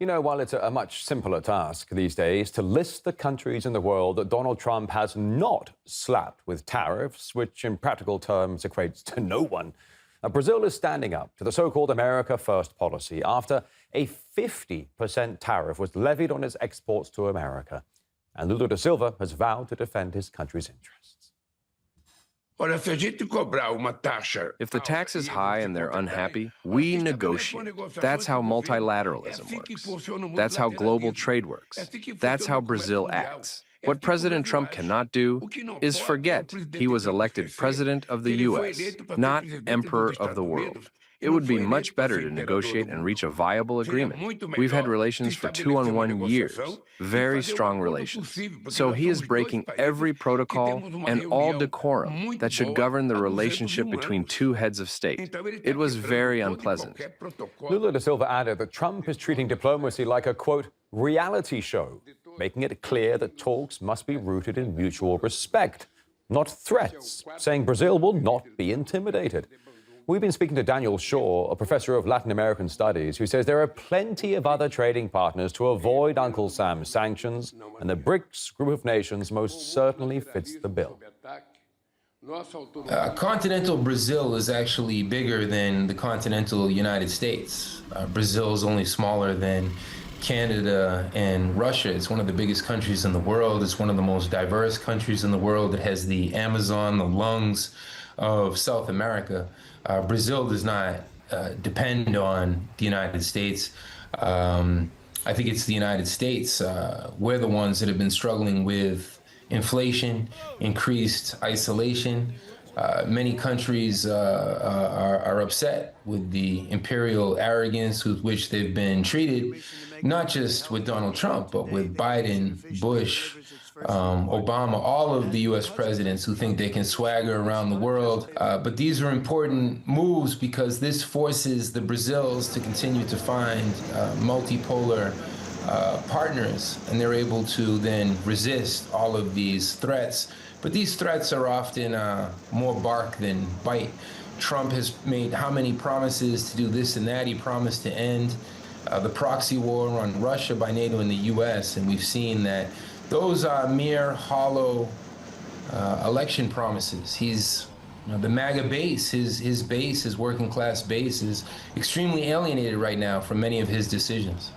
You know, while it's a much simpler task these days to list the countries in the world that Donald Trump has not slapped with tariffs, which in practical terms equates to no one, Brazil is standing up to the so-called America First policy after a 50% tariff was levied on its exports to America. And Lula da Silva has vowed to defend his country's interests. If the tax is high and they're unhappy, we negotiate. That's how multilateralism works. That's how global trade works. That's how Brazil acts. What President Trump cannot do is forget he was elected president of the U.S., not emperor of the world. It would be much better to negotiate and reach a viable agreement. We've had relations for 2-on-1 years, very strong relations. So he is breaking every protocol and all decorum that should govern the relationship between two heads of state. It was very unpleasant. Lula da Silva added that Trump is treating diplomacy like a, quote, reality show, making it clear that talks must be rooted in mutual respect, not threats, saying Brazil will not be intimidated. We've been speaking to Daniel Shaw, a professor of Latin American studies, who says there are plenty of other trading partners to avoid Uncle Sam's sanctions, and the BRICS group of nations most certainly fits the bill. Continental Brazil is actually bigger than the continental United States. Brazil is only smaller than Canada and Russia. It's one of the biggest countries in the world. It's one of the most diverse countries in the world. It has the Amazon, the lungs of South America. Brazil does not depend on the United States. I think it's the United States. We're the ones that have been struggling with inflation, increased isolation. Many countries are upset with the imperial arrogance with which they've been treated, not just with Donald Trump, but with Biden, Bush, Obama, all of the U.S. presidents who think they can swagger around the world. But these are important moves because this forces the Brazils to continue to find multipolar partners, and they're able to then resist all of these threats. But these threats are often more bark than bite. Trump has made how many promises to do this and that. He promised to end the proxy war on Russia by NATO and the U.S., and we've seen that those are mere hollow election promises. The MAGA base, his base, his working class base, is extremely alienated right now from many of his decisions.